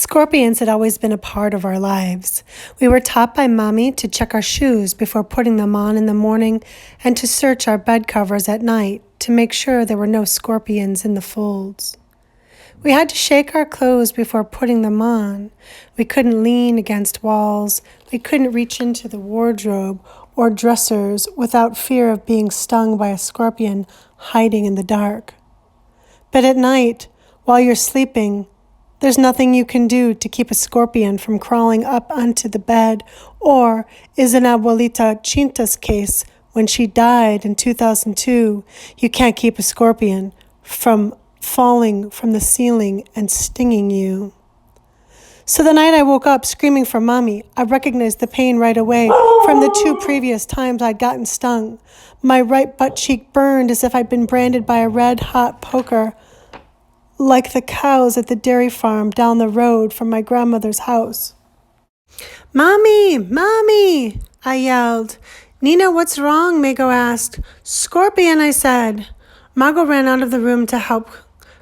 Scorpions had always been a part of our lives. We were taught by Mommy to check our shoes before putting them on in the morning and to search our bed covers at night to make sure there were no scorpions in the folds. We had to shake our clothes before putting them on. We couldn't lean against walls. We couldn't reach into the wardrobe or dressers without fear of being stung by a scorpion hiding in the dark. But at night, while you're sleeping, there's nothing you can do to keep a scorpion from crawling up onto the bed, or, as in Abuelita Chinta's case, when she died in 2002, you can't keep a scorpion from falling from the ceiling and stinging you. So the night I woke up screaming for Mommy, I recognized the pain right away from the 2 previous times I'd gotten stung. My right butt cheek burned as if I'd been branded by a red-hot poker, like the cows at the dairy farm down the road from my grandmother's house. "Mommy! Mommy!" I yelled. "Nina, what's wrong?" Mago asked. "Scorpion," I said. Mago ran out of the room to help.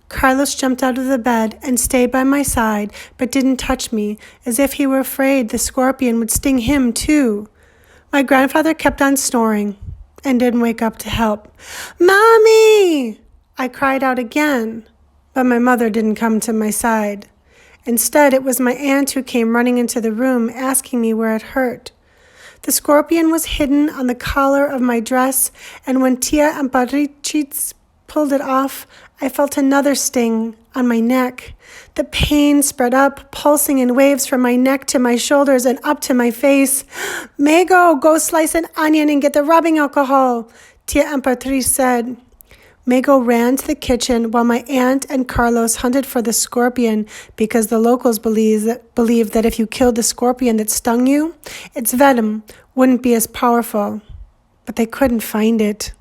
Carlos jumped out of the bed and stayed by my side, but didn't touch me, as if he were afraid the scorpion would sting him too. My grandfather kept on snoring and didn't wake up to help. "Mommy!" I cried out again. But my mother didn't come to my side. Instead, it was my aunt who came running into the room, asking me where it hurt. The scorpion was hidden on the collar of my dress, and when Tia Amparichitz pulled it off, I felt another sting on my neck. The pain spread up, pulsing in waves from my neck to my shoulders and up to my face. "Mago, go slice an onion and get the rubbing alcohol," Tia Amparichitz said. Mago ran to the kitchen while my aunt and Carlos hunted for the scorpion because the locals believed that if you killed the scorpion that stung you, its venom wouldn't be as powerful. But they couldn't find it.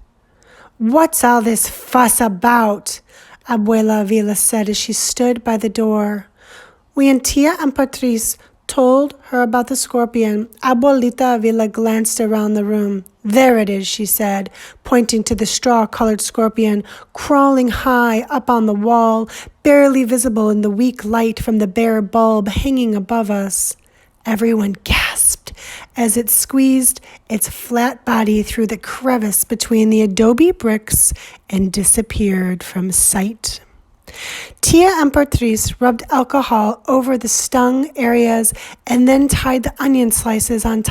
"What's all this fuss about?" Abuela Avila said as she stood by the door. When Tia Amparichitz told her about the scorpion, Abuelita Avila glanced around the room. "There it is," she said, pointing to the straw-colored scorpion crawling high up on the wall, barely visible in the weak light from the bare bulb hanging above us. Everyone gasped as it squeezed its flat body through the crevice between the adobe bricks and disappeared from sight. Tia Amparichitz rubbed alcohol over the stung areas and then tied the onion slices on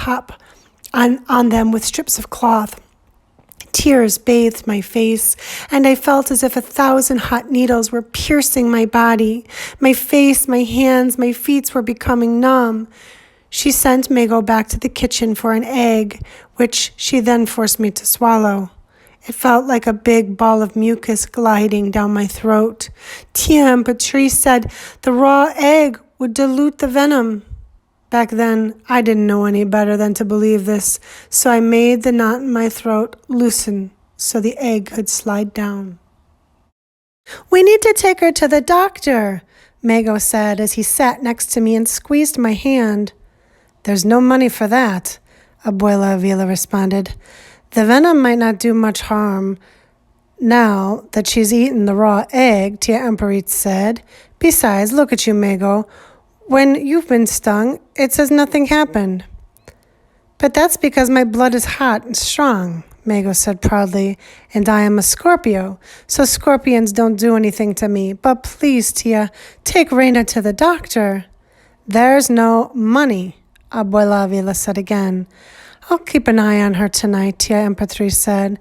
them with strips of cloth. Tears bathed my face, and I felt as if 1,000 hot needles were piercing my body. My face, my hands, my feet were becoming numb. She sent Mago back to the kitchen for an egg, which she then forced me to swallow. It felt like a big ball of mucus gliding down my throat. Tia Amparichitz said the raw egg would dilute the venom. Back then, I didn't know any better than to believe this, so I made the knot in my throat loosen so the egg could slide down. "We need to take her to the doctor," Mago said as he sat next to me and squeezed my hand. "There's no money for that," Abuela Avila responded. "The venom might not do much harm now that she's eaten the raw egg," Tia Amparichitz said. "Besides, look at you, Mago. When you've been stung, it's as nothing happened." "But that's because my blood is hot and strong," Mago said proudly, "and I am a Scorpio, so scorpions don't do anything to me. But please, Tia, take Reina to the doctor." "There's no money," Abuela Avila said again. "I'll keep an eye on her tonight," Tia Amparichitz said.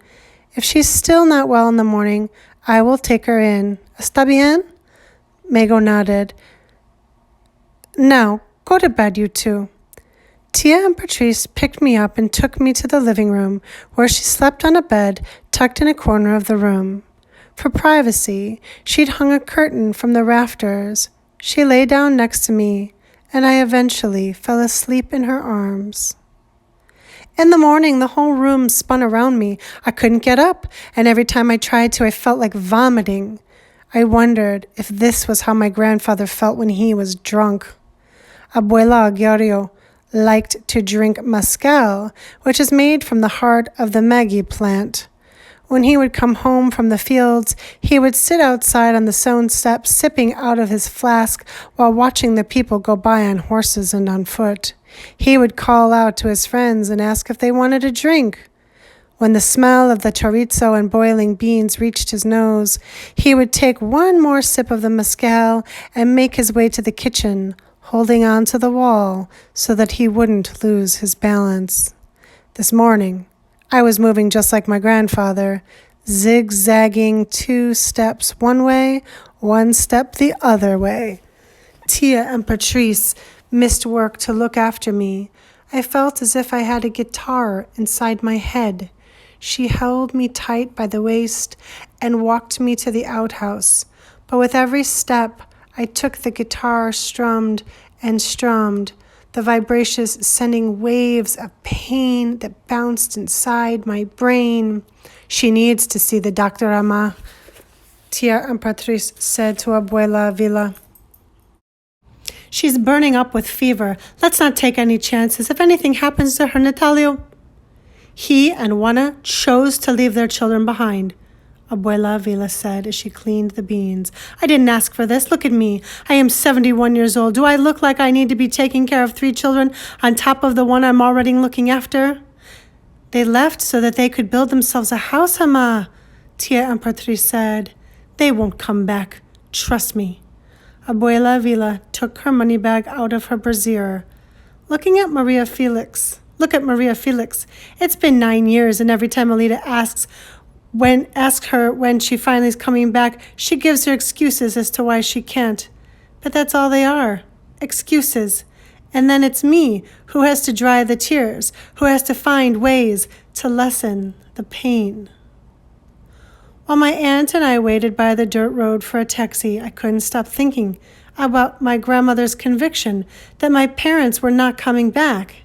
"If she's still not well in the morning, I will take her in. ¿Está bien?" Mago nodded. "Now, go to bed, you two." Tia Amparichitz picked me up and took me to the living room, where she slept on a bed tucked in a corner of the room. For privacy, she'd hung a curtain from the rafters. She lay down next to me, and I eventually fell asleep in her arms. In the morning, the whole room spun around me. I couldn't get up, and every time I tried to, I felt like vomiting. I wondered if this was how my grandfather felt when he was drunk. Abuela Aguirre liked to drink mezcal, which is made from the heart of the maguey plant. When he would come home from the fields, he would sit outside on the stone steps, sipping out of his flask while watching the people go by on horses and on foot. He would call out to his friends and ask if they wanted a drink. When the smell of the chorizo and boiling beans reached his nose, he would take one more sip of the mezcal and make his way to the kitchen, holding on to the wall so that he wouldn't lose his balance. This morning, I was moving just like my grandfather, zigzagging 2 steps one way, 1 step the other way. Tia and Patrice missed work to look after me. I felt as if I had a guitar inside my head. She held me tight by the waist and walked me to the outhouse. But with every step, I took the guitar strummed and strummed, the vibrations sending waves of pain that bounced inside my brain. She needs to see the doctor, Ama, Tia and Patrice said to Abuela Vila. She's burning up with fever. Let's not take any chances. If anything happens to her, Natalio. He and Juana chose to leave their children behind, Abuela Vila said as she cleaned the beans. I didn't ask for this. Look at me. I am 71 years old. Do I look like I need to be taking care of 3 children on top of the one I'm already looking after? They left so that they could build themselves a house, Ama, Tia and Patrice said. They won't come back. Trust me. Abuela Vila took her money bag out of her brassiere. Look at Maria Felix. It's been 9 years, and every time Alida asks her when she finally is coming back, she gives her excuses as to why she can't. But that's all they are, excuses. And then it's me who has to dry the tears, who has to find ways to lessen the pain. While my aunt and I waited by the dirt road for a taxi, I couldn't stop thinking about my grandmother's conviction that my parents were not coming back.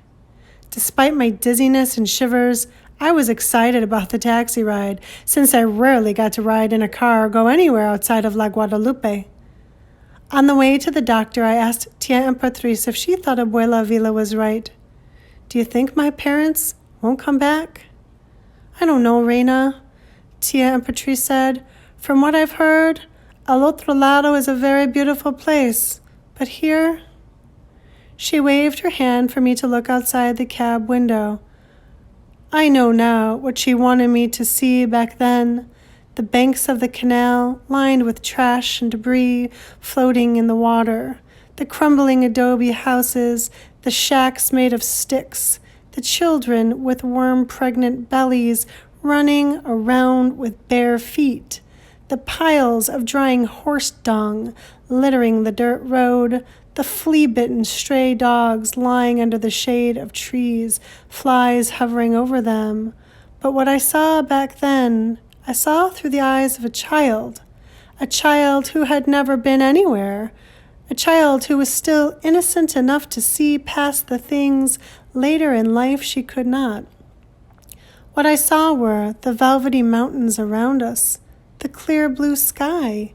Despite my dizziness and shivers, I was excited about the taxi ride, since I rarely got to ride in a car or go anywhere outside of La Guadalupe. On the way to the doctor, I asked Tia and Patrice if she thought Abuela Vila was right. Do you think my parents won't come back? I don't know, Reina, Tia and Patrice said. From what I've heard, El Otro Lado is a very beautiful place, but here... She waved her hand for me to look outside the cab window. I know now what she wanted me to see back then. The banks of the canal, lined with trash and debris floating in the water. The crumbling adobe houses, the shacks made of sticks. The children with worm-pregnant bellies running around with bare feet. The piles of drying horse dung littering the dirt road. The flea-bitten stray dogs lying under the shade of trees, flies hovering over them. But what I saw back then, I saw through the eyes of a child who had never been anywhere, a child who was still innocent enough to see past the things later in life she could not. What I saw were the velvety mountains around us, the clear blue sky,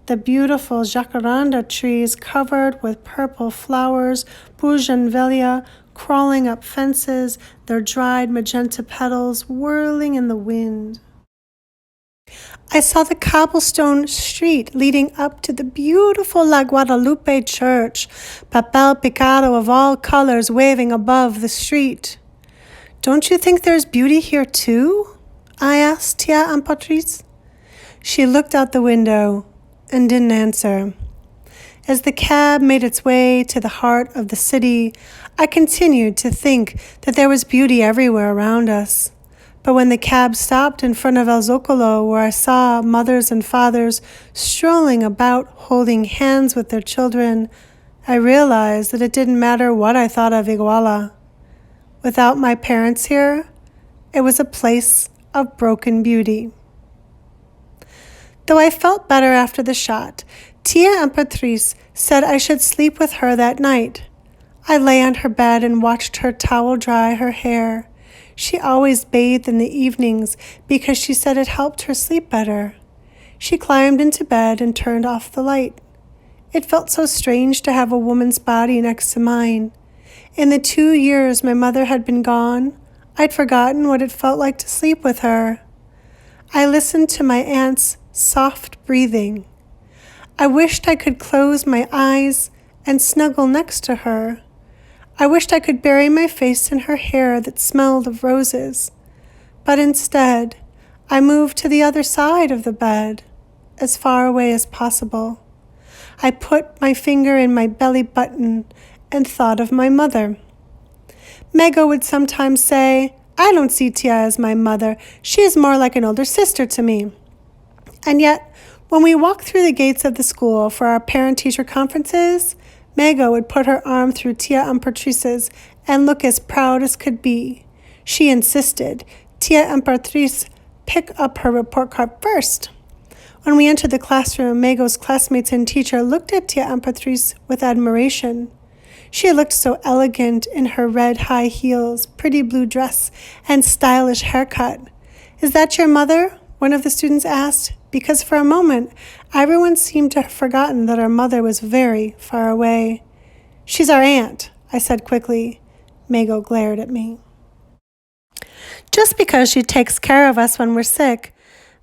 the beautiful jacaranda trees covered with purple flowers, bougainvillea crawling up fences, their dried magenta petals whirling in the wind. I saw the cobblestone street leading up to the beautiful La Guadalupe church, papel picado of all colors waving above the street. Don't you think there's beauty here too? I asked Tia and Patrice. She looked out the window and didn't answer. As the cab made its way to the heart of the city, I continued to think that there was beauty everywhere around us. But when the cab stopped in front of El Zocalo, where I saw mothers and fathers strolling about holding hands with their children, I realized that it didn't matter what I thought of Iguala. Without my parents here, it was a place of broken beauty. Though I felt better after the shot, Tia and Patrice said I should sleep with her that night. I lay on her bed and watched her towel dry her hair. She always bathed in the evenings because she said it helped her sleep better. She climbed into bed and turned off the light. It felt so strange to have a woman's body next to mine. In the 2 years my mother had been gone, I'd forgotten what it felt like to sleep with her. I listened to my aunt's soft breathing. I wished I could close my eyes and snuggle next to her. I wished I could bury my face in her hair that smelled of roses. But instead, I moved to the other side of the bed, as far away as possible. I put my finger in my belly button and thought of my mother. Mego would sometimes say, "I don't see Tia as my mother. She is more like an older sister to me." And yet, when we walked through the gates of the school for our parent-teacher conferences, Mego would put her arm through Tia Emperatrice's and look as proud as could be. She insisted Tia Emperatrice pick up her report card first. When we entered the classroom, Mego's classmates and teacher looked at Tia Emperatrice with admiration. She looked so elegant in her red high heels, pretty blue dress, and stylish haircut. "Is that your mother?" one of the students asked, because for a moment, everyone seemed to have forgotten that our mother was very far away. "She's our aunt," I said quickly. Mego glared at me. "Just because she takes care of us when we're sick,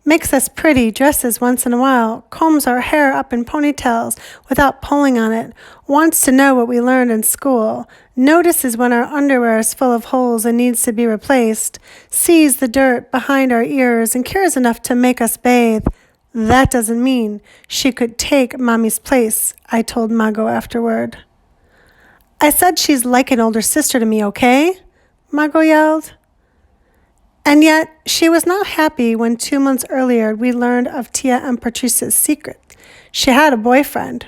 makes us pretty dresses once in a while, combs our hair up in ponytails without pulling on it, wants to know what we learned in school, notices when our underwear is full of holes and needs to be replaced, sees the dirt behind our ears and cares enough to make us bathe. That doesn't mean she could take Mommy's place," I told Mago afterward. "I said she's like an older sister to me, okay?" Mago yelled. And yet, she was not happy when 2 months earlier we learned of Tia Emperatrice's secret. She had a boyfriend.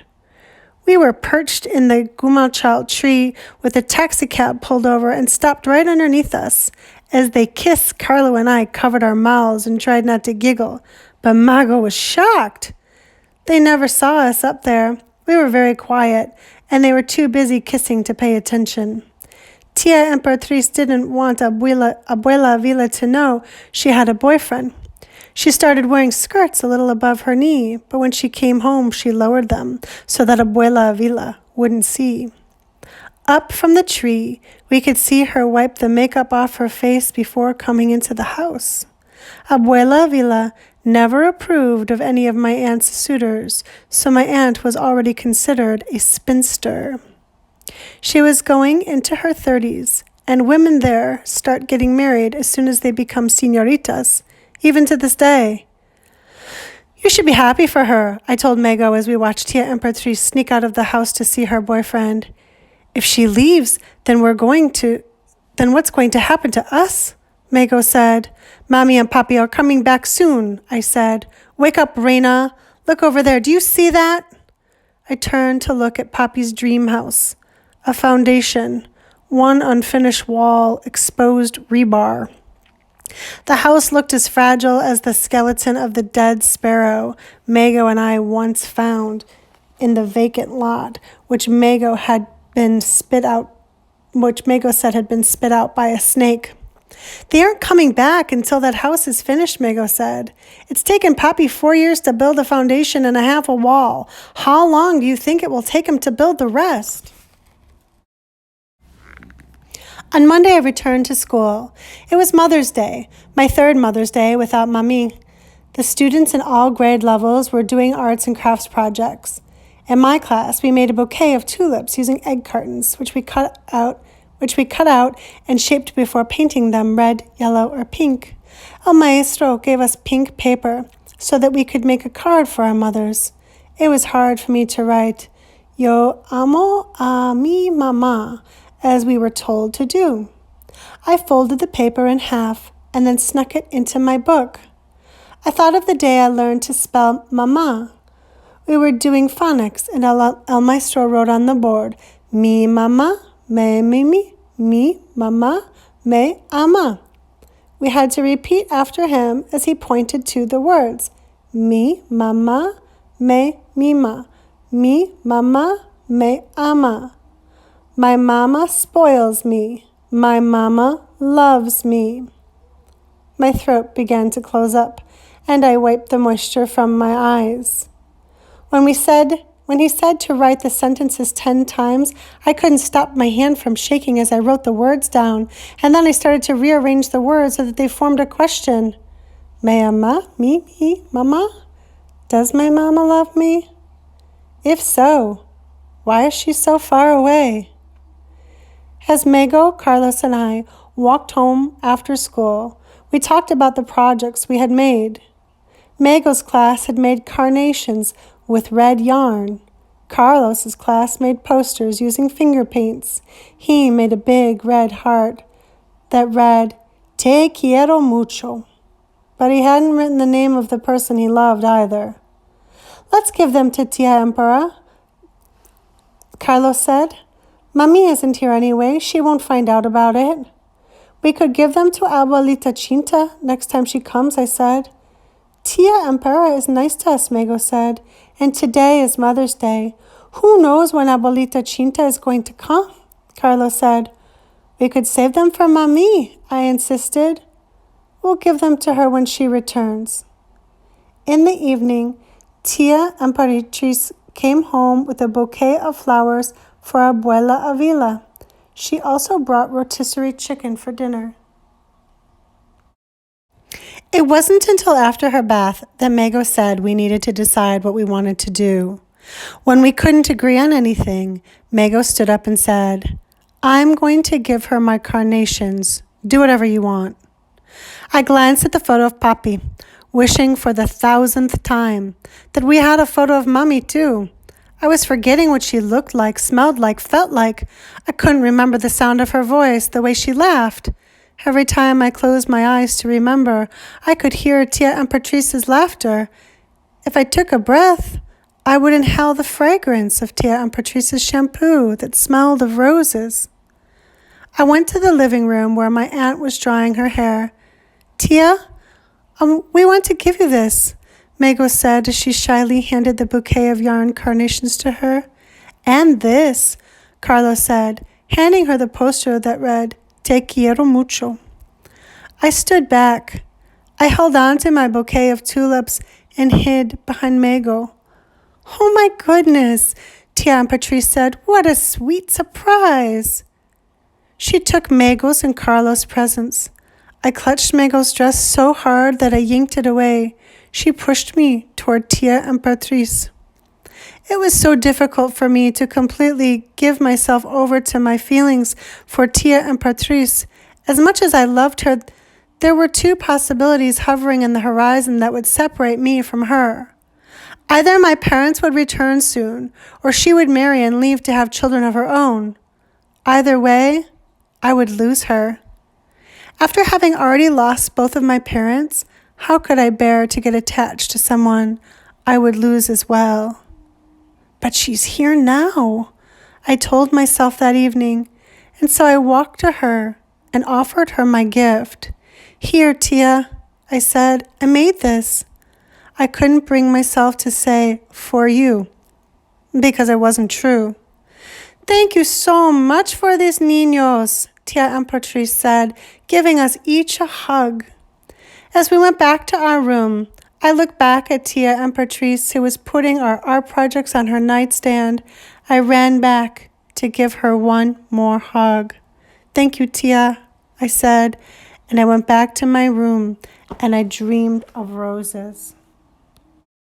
We were perched in the Gumachalk tree with a taxicab pulled over and stopped right underneath us. As they kissed, Carlo and I covered our mouths and tried not to giggle, but Mago was shocked. They never saw us up there. We were very quiet, and they were too busy kissing to pay attention. Tia Emperatrice didn't want Abuela Vila to know she had a boyfriend. She started wearing skirts a little above her knee, but when she came home, she lowered them so that Abuela Vila wouldn't see. Up from the tree, we could see her wipe the makeup off her face before coming into the house. Abuela Vila never approved of any of my aunt's suitors, so my aunt was already considered a spinster. She was going into her 30s, and women there start getting married as soon as they become señoritas, even to this day. "You should be happy for her," I told Mego as we watched Tia Emperatrice sneak out of the house to see her boyfriend. "If she leaves, then what's going to happen to us?" Mego said. "Mommy and Papi are coming back soon," I said. "Wake up, Reina. Look over there. Do you see that?" I turned to look at Papi's dream house. A foundation, one unfinished wall, exposed rebar. The house looked as fragile as the skeleton of the dead sparrow Mego and I once found in the vacant lot, which Mego said had been spit out by a snake. "They aren't coming back until that house is finished," Mego said. "It's taken Papi 4 years to build a foundation and a half a wall. How long do you think it will take him to build the rest?" On Monday, I returned to school. It was Mother's Day, my third Mother's Day without Mami. The students in all grade levels were doing arts and crafts projects. In my class, we made a bouquet of tulips using egg cartons, which we cut out and shaped before painting them red, yellow, or pink. El Maestro gave us pink paper so that we could make a card for our mothers. It was hard for me to write, "Yo amo a mi mamá," as we were told to do. I folded the paper in half and then snuck it into my book. I thought of the day I learned to spell mama. We were doing phonics, and El Maestro wrote on the board, "Mi mama, me mimi, mi mama, me ama." We had to repeat after him as he pointed to the words, "Mi mama, me mima, mi mama, me ama." My mama spoils me. My mama loves me. My throat began to close up, and I wiped the moisture from my eyes. When he said to write the sentences 10 times, I couldn't stop my hand from shaking as I wrote the words down, and then I started to rearrange the words so that they formed a question. Me ama, me, mama? Does my mama love me? If so, why is she so far away? As Mago, Carlos, and I walked home after school, we talked about the projects we had made. Mago's class had made carnations with red yarn. Carlos's class made posters using finger paints. He made a big red heart that read, Te quiero mucho. But he hadn't written the name of the person he loved either. Let's give them to Tia Emperor, Carlos said. Mami isn't here anyway. She won't find out about it. We could give them to Abuelita Chinta next time she comes, I said. Tia Emperor is nice to us, Mago said, and today is Mother's Day. Who knows when Abuelita Chinta is going to come? Carlos said. We could save them for Mami, I insisted. We'll give them to her when she returns. In the evening, Tia Emperatriz came home with a bouquet of flowers for Abuela Avila. She also brought rotisserie chicken for dinner. It wasn't until after her bath that Mago said we needed to decide what we wanted to do. When we couldn't agree on anything, Mago stood up and said, I'm going to give her my carnations. Do whatever you want. I glanced at the photo of Papi, wishing for the 1,000th time that we had a photo of Mummy too. I was forgetting what she looked like, smelled like, felt like. I couldn't remember the sound of her voice, the way she laughed. Every time I closed my eyes to remember, I could hear Tia Emperatrice's laughter. If I took a breath, I would inhale the fragrance of Tia Emperatrice's shampoo that smelled of roses. I went to the living room where my aunt was drying her hair. Tia, we want to give you this, Mago said as she shyly handed the bouquet of yarn carnations to her. And this, Carlos said, handing her the poster that read, Te quiero mucho. I stood back. I held on to my bouquet of tulips and hid behind Mago. Oh my goodness, Tia Emperatriz said. What a sweet surprise. She took Mago's and Carlos' presents. I clutched Mago's dress so hard that I yanked it away. She pushed me toward Tia Emperatriz. It was so difficult for me to completely give myself over to my feelings for Tia Emperatriz. As much as I loved her, there were two possibilities hovering in the horizon that would separate me from her. Either my parents would return soon, or she would marry and leave to have children of her own. Either way, I would lose her. After having already lost both of my parents, how could I bear to get attached to someone I would lose as well? But she's here now, I told myself that evening, and so I walked to her and offered her my gift. Here, Tia, I said, I made this. I couldn't bring myself to say, for you, because it wasn't true. Thank you so much for this, niños, Tia Emperatriz said, giving us each a hug. As we went back to our room, I looked back at Tia Emperatriz, who was putting our art projects on her nightstand. I ran back to give her one more hug. Thank you, Tia, I said, and I went back to my room and I dreamed of roses.